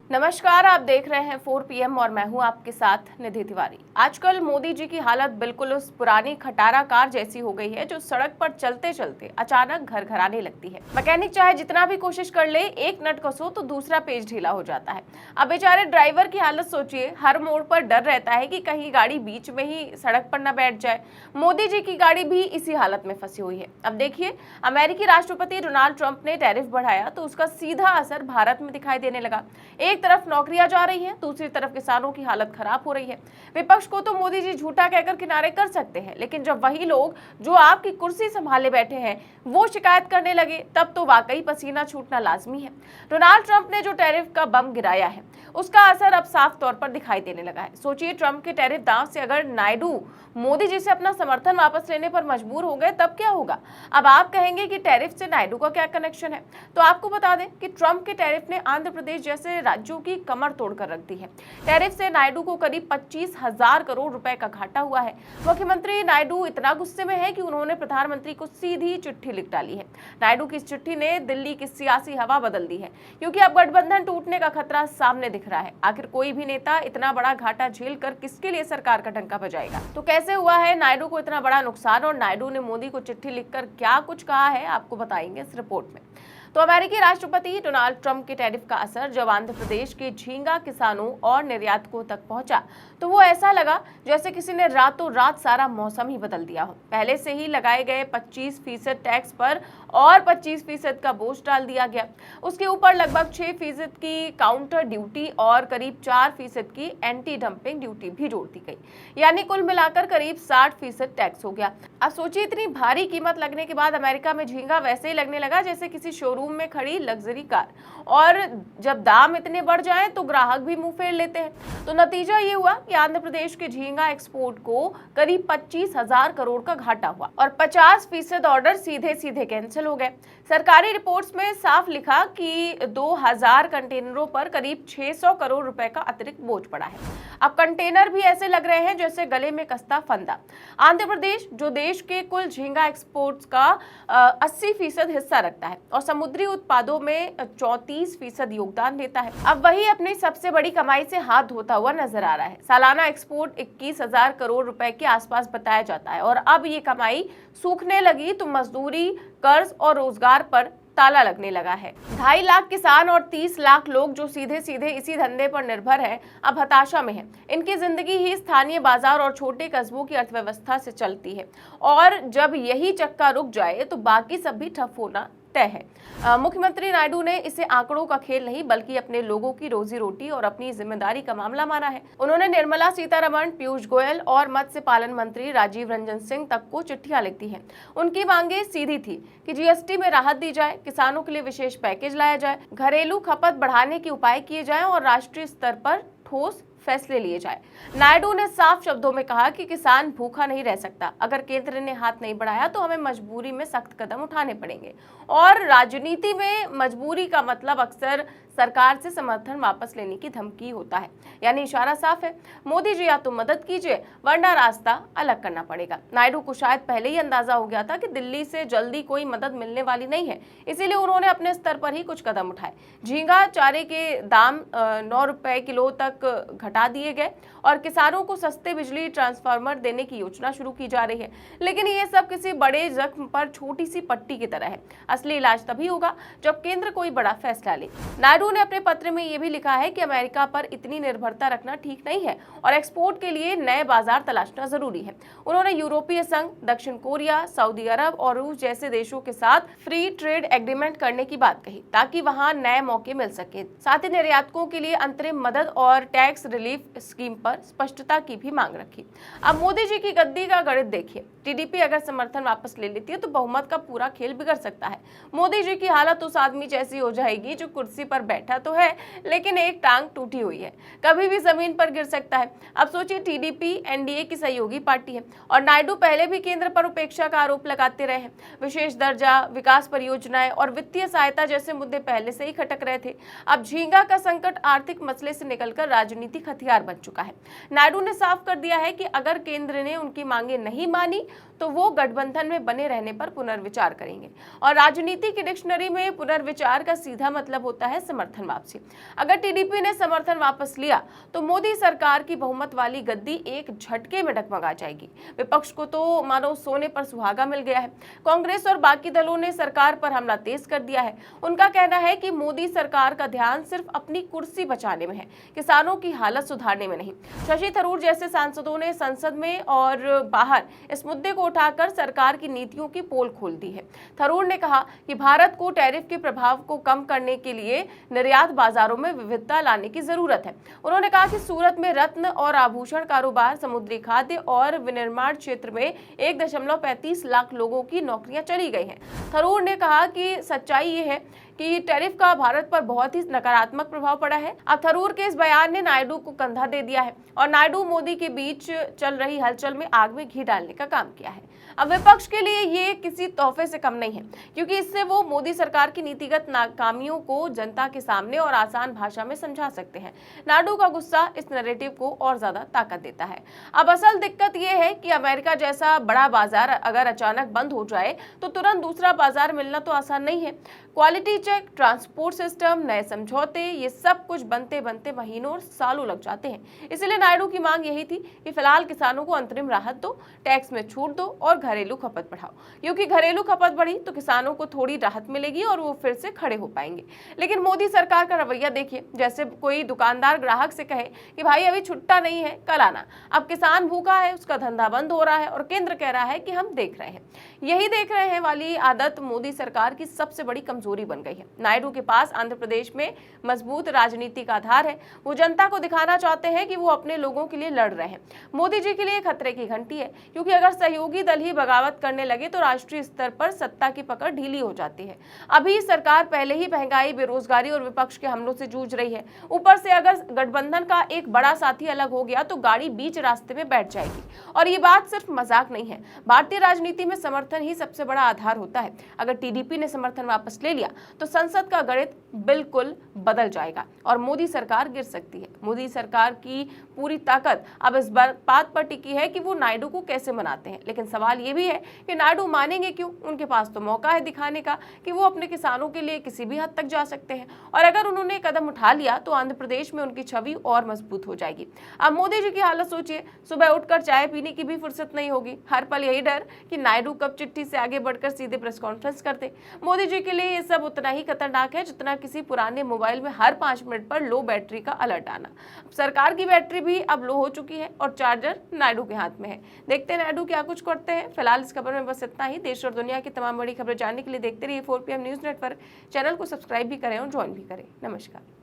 नमस्कार, आप देख रहे हैं 4 PM और मैं हूं आपके साथ निधि तिवारी। आजकल मोदी जी की हालत बिल्कुल उस पुरानी खटारा कार जैसी हो गई है जो सड़क पर चलते चलते अचानक घर घर आने लगती है। मैकेनिक चाहे जितना भी कोशिश कर ले, एक नट कसो तो दूसरा पेज ढीला हो जाता है। अब बेचारे ड्राइवर की हालत सोचिए, हर मोड़ पर डर रहता है कि कहीं गाड़ी बीच में ही सड़क पर न बैठ जाए। मोदी जी की गाड़ी भी इसी हालत में फंसी हुई है। अब देखिए, अमेरिकी राष्ट्रपति डोनाल्ड ट्रंप ने टैरिफ बढ़ाया तो उसका सीधा असर भारत में दिखाई देने लगा। एक तरफ नौकरियां जा रही हैं, दूसरी तरफ किसानों की हालत खराब हो रही है। विपक्ष को तो मोदी जी झूठा कहकर किनारे कर सकते हैं, लेकिन जब वही लोग जो आपकी कुर्सी संभाले बैठे हैं वो शिकायत करने लगे, तब तो वाकई पसीना छूटना लाजमी है। डोनाल्ड ट्रंप ने जो टैरिफ का बम गिराया है उसका असर अब साफ तौर पर दिखाई देने लगा है। सोचिए, ट्रंप के टैरिफ दांव से अगर नायडू मोदी जी से अपना समर्थन वापस लेने पर मजबूर हो गए तब क्या होगा। अब आप कहेंगे कि टैरिफ से नायडू का क्या कनेक्शन है, तो आपको बता दें कि ट्रंप के टैरिफ ने आंध्र प्रदेश जैसे राज्यों की कमर तोड़कर रख दी है। टैरिफ से नायडू को करीब 25,000 करोड़ रुपए का घाटा हुआ है। मुख्यमंत्री नायडू इतना गुस्से में है कि उन्होंने प्रधानमंत्री को सीधी चिट्ठी लिख डाली है। नायडू की इस चिट्ठी ने दिल्ली की सियासी हवा बदल दी है, क्योंकि अब गठबंधन टूटने का खतरा सामने दिख रहा है। आखिर कोई भी नेता इतना बड़ा घाटा झेल कर किसके लिए सरकार का डंका बजाएगा। तो कैसे हुआ है नायडू को इतना बड़ा नुकसान, और नायडू ने मोदी को चिट्ठी लिखकर क्या कुछ कहा है, आपको बताएंगे इस रिपोर्ट में। तो अमेरिकी राष्ट्रपति डोनाल्ड ट्रंप के टैरिफ का असर जब आंध्र प्रदेश के झींगा किसानों और निर्यातकों तक पहुंचा तो वो ऐसा लगा जैसे किसी ने रातों रात सारा मौसम ही बदल दिया हो। पहले से ही लगाए गए 25% टैक्स पर और 25% का बोझ डाल दिया गया। उसके ऊपर लगभग 6% की काउंटर ड्यूटी और करीब 4% की एंटी डंपिंग ड्यूटी भी जोड़ दी गई, यानी कुल मिलाकर करीब 60% टैक्स हो गया। अब सोचिए, इतनी भारी कीमत लगने के बाद अमेरिका में झींगा वैसे ही लगने लगा जैसे किसी शोरूम में खड़ी लग्जरी कार, और जब दाम इतने बढ़ जाएं तो ग्राहक भी मुंह फेर लेते हैं। तो नतीजा ये हुआ कि आंध्र प्रदेश के झींगा एक्सपोर्ट को करीब 25,000 करोड़ का घाटा हुआ और 50% ऑर्डर सीधे सीधे कैंसिल हो गए। सरकारी रिपोर्ट्स में साफ लिखा कि 2000 कंटेनरों पर करीब 600 करोड़ रुपए का अतिरिक्त बोझ पड़ा है। अब कंटेनर भी ऐसे लग रहे हैं जैसे गले में कसता फंदा। आंध्र प्रदेश, जो देश के कुल झींगा एक्सपोर्ट्स का 80% हिस्सा रखता है और समुद्री उत्पादों में 34% योगदान देता है, अब वही अपनी सबसे बड़ी कमाई से हाथ धोता हुआ नजर आ रहा है। सालाना एक्सपोर्ट 21,000 करोड़ रुपए के आसपास बताया जाता है, और अब ये कमाई सूखने लगी तो मजदूरी, कर्ज और रोजगार पर ताला लगने लगा है। 2.5 लाख किसान और 30 लाख लोग जो सीधे सीधे इसी धंधे पर निर्भर हैं, अब हताशा में हैं। इनकी जिंदगी ही स्थानीय बाजार और छोटे कस्बों की अर्थव्यवस्था से चलती है, और जब यही चक्का रुक जाए तो बाकी सब भी ठप होना तय है। मुख्यमंत्री नायडू ने इसे आंकड़ों का खेल नहीं बल्कि अपने लोगों की रोजी रोटी और अपनी जिम्मेदारी का मामला माना है। उन्होंने निर्मला सीतारमण, पीयूष गोयल और मत्स्य पालन मंत्री राजीव रंजन सिंह तक को चिट्ठियां लिख दी हैं। उनकी मांगे सीधी थी कि जीएसटी में राहत दी जाए, किसानों के लिए विशेष पैकेज लाया जाए, घरेलू खपत बढ़ाने के उपाय किए जाएं और राष्ट्रीय स्तर पर ठोस फैसले लिए जाए। नायडू ने साफ शब्दों में कहा कि किसान भूखा नहीं रह सकता। अगर केंद्र ने हाथ नहीं बढ़ाया तो हमें मजबूरी में सख्त कदम उठाने पड़ेंगे, और राजनीति में मजबूरी का मतलब अक्सर सरकार से समर्थन वापस लेने की धमकी होता है। यानी इशारा साफ है, मोदी जी या तो मदद कीजिए वरना रास्ता अलग करना पड़ेगा। नायडू को शायद पहले ही अंदाजा हो गया था कि दिल्ली से जल्दी कोई मदद मिलने वाली नहीं है, इसीलिए उन्होंने अपने स्तर पर ही कुछ कदम उठाए। झींगा चारे के दाम 9 रुपए किलो तक घटा दिए गए और किसानों को सस्ते बिजली ट्रांसफार्मर देने की योजना शुरू की जा रही है। लेकिन ये सब किसी बड़े जख्म पर छोटी सी पट्टी की तरह है। असली इलाज तभी होगा जब केंद्र कोई बड़ा फैसला ले। नायडू ने अपने पत्र में यह भी लिखा है कि अमेरिका पर इतनी निर्भरता रखना ठीक नहीं है और एक्सपोर्ट के लिए नए बाजार तलाशना जरूरी है। उन्होंने यूरोपीय संघ, दक्षिण कोरिया, सऊदी अरब और रूस जैसे देशों के साथ फ्री ट्रेड एग्रीमेंट करने की बात कही ताकि वहां नए मौके मिल सके। साथ ही निर्यातकों के लिए अंतरिम मदद और टैक्स रिलीफ स्कीम पर स्पष्टता की भी मांग रखी। अब मोदी जी की गद्दी का गणित देखिए, टीडीपी अगर समर्थन वापस ले लेती है तो बहुमत का पूरा खेल बिगड़ सकता है। मोदी जी की हालत उस आदमी जैसी हो जाएगी जो कुर्सी पर बैठा तो है लेकिन एक टांग टूटी हुई है, कभी भी जमीन पर गिर सकता है। अब सोचिए, टीडीपी एनडीए की सहयोगी पार्टी है और नायडू पहले भी केंद्र पर उपेक्षा का आरोप लगाते रहे हैं। विशेष दर्जा, विकास परियोजनाएं और वित्तीय सहायता जैसे मुद्दे पहले से ही खटक रहे थे। अब झींगा का संकट आर्थिक मसले से निकलकर राजनीतिक हथियार बन चुका है। नायडू ने साफ कर दिया है कि अगर केंद्र ने उनकी मांगे नहीं मानी तो वो गठबंधन में बने रहने पर पुनर्विचार करेंगे, और राजनीति की डिक्शनरी में पुनर्विचार का सीधा मतलब होता है समर्थन। समर्थन वापसी। अगर टीडीपी ने समर्थन वापस लिया तो मोदी सरकार की बहुमत वाली गद्दी एक झटके में डगमगा जाएगी। विपक्ष को तो मानो सोने पर सुहागा मिल गया है। कांग्रेस और बाकी दलों ने सरकार पर हमला तेज कर दिया है। उनका कहना है कि मोदी सरकार का ध्यान सिर्फ अपनी कुर्सी बचाने में है, किसानों की हालत सुधारने में नहीं। शशि थरूर जैसे सांसदों ने संसद में और बाहर इस मुद्दे को उठाकर सरकार की नीतियों की पोल खोल दी है। थरूर ने कहा कि भारत को टैरिफ के प्रभाव को कम करने के लिए निर्यात बाजारों में विविधता लाने की जरूरत है। उन्होंने कहा कि सूरत में रत्न और आभूषण कारोबार, समुद्री खाद्य और विनिर्माण क्षेत्र में 1.35 लाख लोगों की नौकरियां चली गई हैं। थरूर ने कहा कि सच्चाई ये है कि टैरिफ का भारत पर बहुत ही नकारात्मक प्रभाव पड़ा है। अब थरूर के इस बयान ने नायडू को कंधा दे दिया है और नायडू मोदी के बीच चल रही हलचल में आग में घी डालने का काम किया है। अब विपक्ष के लिए ये किसी तोहफे से कम नहीं है, क्योंकि इससे वो मोदी सरकार की नीतिगत नाकामियों को जनता के सामने और आसान भाषा में समझा सकते हैं। नायडू का गुस्सा इस नैरेटिव को और ज्यादा ताकत देता है। अब असल दिक्कत ये है कि अमेरिका जैसा बड़ा बाजार अगर अचानक बंद हो जाए तो तुरंत दूसरा बाजार मिलना तो आसान नहीं है। क्वालिटी चेक, ट्रांसपोर्ट सिस्टम, नए समझौते, ये सब कुछ बनते बनते महीनों और सालों लग जाते हैं। इसलिए नायडू की मांग यही थी कि फिलहाल किसानों को अंतरिम राहत दो, टैक्स में छूट दो और घरेलू खपत बढ़ाओ, क्योंकि घरेलू खपत बढ़ी तो किसानों को थोड़ी राहत मिलेगी और वो फिर से खड़े हो पाएंगे। लेकिन मोदी सरकार का रवैया देखिए, जैसे कोई दुकानदार ग्राहक से कहे कि भाई अभी छुट्टा नहीं है, कल आना। अब किसान भूखा है, उसका धंधा बंद हो रहा है और केंद्र कह रहा है कि हम देख रहे हैं। यही देख रहे हैं वाली आदत मोदी सरकार की सबसे बड़ी कमजोरी बन गई है। नायडू के पास आंध्र प्रदेश में मजबूत राजनीतिक आधार है। वो जनता को दिखाना चाहते हैं कि वो अपने लोगों के लिए लड़ रहे हैं। मोदी जी के लिए खतरे की घंटी है, क्योंकि अगर सहयोगी दल ही बगावत करने लगे तो राष्ट्रीय स्तर पर सत्ता की पकड़ ढीली हो जाती है। अभी सरकार पहले ही महंगाई, बेरोजगारी और विपक्ष के हमलों से जूझ रही है। ऊपर से अगर गठबंधन का एक बड़ा साथी अलग हो गया तो गाड़ी बीच रास्ते में बैठ जाएगी। और ये बात सिर्फ मजाक नहीं है। भारतीय राजनीति में समर्थन ही सबसे बड़ा आधार होता है। अगर टीडीपी ने समर्थन वापस ले लिया तो संसद का गणित बिल्कुल बदल जाएगा और मोदी सरकार गिर सकती है। मोदी सरकार की पूरी ताकत अब इस बात पर टिकी है कि वो नायडू को कैसे मनाते हैं। लेकिन सवाल ये भी है कि नायडू मानेंगे क्यों? उनके पास तो मौका है दिखाने का कि वो अपने किसानों के लिए किसी भी हद तक जा सकते हैं। और अगर उन्होंने कदम उठा लिया तो आंध्र प्रदेश में उनकी छवि और मजबूत हो जाएगी। अब मोदी जी की हालत सोचिए, सुबह उठकर चाय पीने की भी फुर्सत नहीं होगी। हर पल यही डर कि नायडू कब चिट्ठी से आगे बढ़कर सीधे प्रेस कॉन्फ्रेंस करते। मोदी जी के लिए ये सब उतना ही खतरनाक है जितना किसी पुराने मोबाइल में हर 5 मिनट पर लो बैटरी का अलर्ट आना। सरकार की बैटरी भी अब लो हो चुकी है और चार्जर नायडू के हाथ में है। देखते हैं नायडू क्या कुछ करते हैं। फिलहाल इस खबर में बस इतना ही। देश और दुनिया की तमाम बड़ी खबरें जानने के लिए देखते रहिए 4PM न्यूज नेटवर्क। चैनल को सब्सक्राइब भी करें और ज्वाइन भी करें। नमस्कार।